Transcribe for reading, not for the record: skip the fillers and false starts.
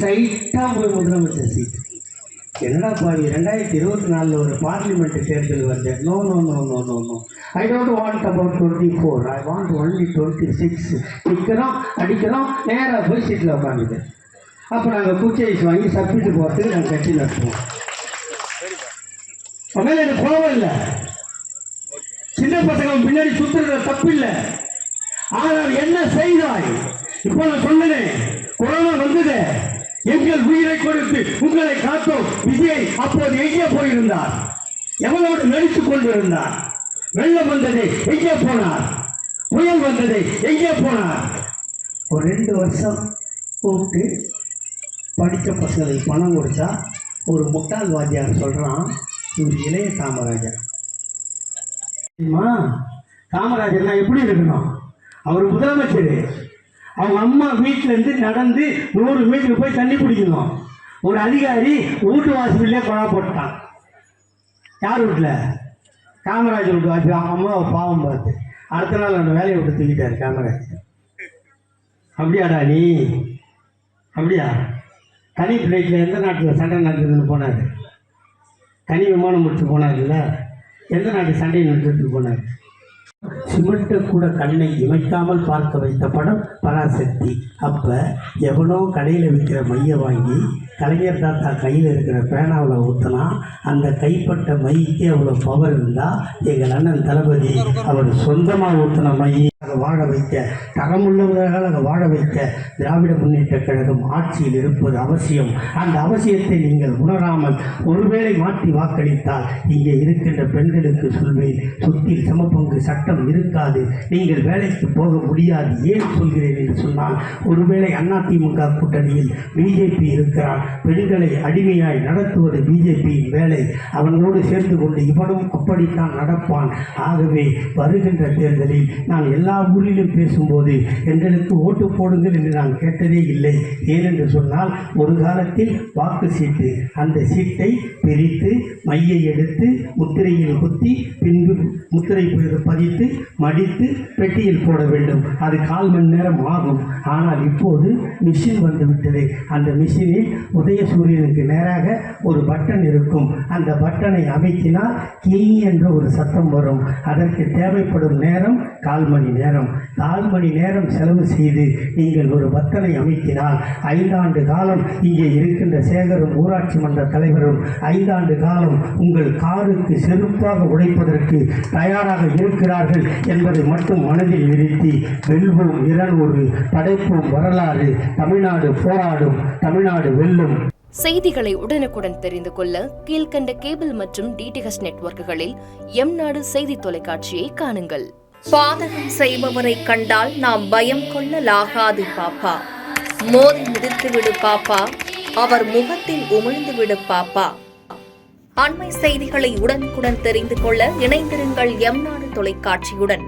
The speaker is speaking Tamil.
ஸ்ட்ரைட்டாக போய் முதலமைச்சர் சீட். என்னடா பாவி, 2024 ஒரு பார்லிமெண்ட் தேர்தல் வருது. No no no no no no, I don't want about 24, I want only 26. நிற்கிறோம், அடிக்கிறோம், நேராக போய் சீட்டில் உட்காந்துது. அப்போ நாங்கள் குச்சைஸ் வாங்கி சப்பிட்டு போகிறதுக்கு நாங்கள் கட்சி நடத்துவோம். அதனால எனக்கு கோபம் இல்லை, சின்ன பசங்க பின்னாடி சுற்றுறது தப்பு இல்லை. ஆனால் என்ன செய்தாய்? இப்போ நான் சொன்னேன், கொரோனா வந்தது, எங்கள் உயிரை கொடுத்து உங்களை காத்தோம். விஜய் அப்போது எங்கே போயிருந்தார்? எவனோடு நடித்துக் கொண்டிருந்தார்? வெள்ளம் வந்தது, எங்கே போனார்? புயல் வந்தது, எங்கே போனார்? ஒரு 2 வருஷம் கூப்பிட்டு படித்த பசங்களுக்கு பணம் கொடுத்தா ஒரு முட்டாள் வாத்தியார் சொல்கிறான், இவர் இளைய காமராஜர். காமராஜர்னா எப்படி இருக்கணும்? அவர் முதலமைச்சர். அவங்க அம்மா வீட்டிலேருந்து நடந்து 100 மீட்டருக்கு போய் தண்ணி பிடிக்கணும். ஒரு அதிகாரி வீட்டு வாசல்லே கொலை போட்டான். யார் வீட்டில்? காமராஜர் வீட்டு வாசல். அவங்க அம்மாவை பாவம் பார்த்து அடுத்த நாள் அந்த வேலையை விட்டு தூக்கிட்டார் காமராஜர். அப்படியாடா நீ? அப்படியா? தனி பிளைட்டில் எந்த நாட்டில் சண்டை நடக்குதுன்னு போனார்? தனி விமானம் முடிச்சு போனார்ல, எந்த நாட்டு சண்டையை நடத்துறதுக்கு போனார்? சிமெண்ட்டை கூட கண்ணை இமைக்காமல் பார்க்க வைத்த படம் பராசக்தி. அப்போ எவனோ கடையில் விற்கிற மையை வாங்கி கலைஞர் தாத்தா கையில் இருக்கிற பேனாவில் ஊற்றினா அந்த கைப்பட்ட மைக்கு அவ்வளோ பவர் இருந்தால் எங்கள் அண்ணன் தளபதி அவர் சொந்தமாக ஊற்றின மையை வாழ வைக்க, தரமுள்ளவர்களாக வாழ வைக்க திராவிட முன்னேற்ற கழகம் ஆட்சியில் இருப்பது அவசியம். அந்த அவசியத்தை நீங்கள் உணராமல் ஒருவேளை மாற்றி வாக்களித்தால் இங்கே இருக்கின்ற பெண்களுக்கு சொல்வேன், சொத்தில் சமபங்கு சட்டம் இருக்காது, நீங்கள் வேலைக்கு போக முடியாது. ஏன் சொல்கிறேன் என்று சொன்னால், ஒருவேளை அதிமுக கூட்டணியில் பிஜேபி இருக்கிறான், பெண்களை அடிமையாய் நடத்துவது பிஜேபியின் வேலை, அவனோடு சேர்ந்து கொண்டு இவனும் அப்படித்தான் நடப்பான். ஆகவே வருகின்ற தேர்தலில் நான் எல்லா ஊரிலும் பேசும்போது எங்களுக்கு ஓட்டு போடுங்கள் என்று நான் கேட்டதே இல்லை. ஏனென்று சொன்னால், ஒரு காலத்தில் வாக்கு சீட்டு, அந்த சீட்டை பிரித்து மையை எடுத்து முத்திரையில் குத்தி பின்பு முத்திரை பதித்து மடித்து பெட்டியில் போட வேண்டும். அது 1/4 மணி நேரம் ஆகும். ஆனால் இப்போது மிஷின் வந்துவிட்டது. அந்த மிஷினில் உதயசூரியனுக்கு நேராக ஒரு பட்டன் இருக்கும். அந்த பட்டனை அமைத்தினால் கீ என்ற ஒரு சத்தம் வரும். அதற்கு தேவைப்படும் நேரம் 1/4 மணி நேரம். 1/4 மணி நேரம் செலவு செய்து நீங்கள் ஒரு பட்டனை அமைத்தினால் 5 ஆண்டு காலம் இங்கே இருக்கின்ற சேகரும் ஊராட்சி மன்ற தலைவரும் 5 ஆண்டு காலம் உங்கள் காருக்கு செருப்பாக உடைப்பதற்கு தயாராக இருக்கிறார்கள் என்பதை மட்டும் மனதில் நிறுத்தி வெல்வோம் 200, படைப்போம் வரலாறு, தமிழ்நாடு போராடும், தமிழ்நாடு வெல்லும். செய்திகளை உடனுக்குடன் தெரிந்து கொள்ள கீழ்கண்ட கேபிள் மற்றும் டிடிஹெச் நெட்வொர்க்குகளில் எம்நாடு செய்தி தொலைக்காட்சியை காணுங்கள். பாதகம் செய்பவரை கண்டால் நாம் பயம் கொள்ளலாகாது பாப்பா. மோதி மிதித்துவிடு பாப்பா, அவர் முகத்தில் உமிழ்ந்துவிடு பாப்பா. அண்மை செய்திகளை உடனுக்குடன் தெரிந்து கொள்ள இணைந்திருங்கள் எம்நாடு தொலைக்காட்சியுடன்.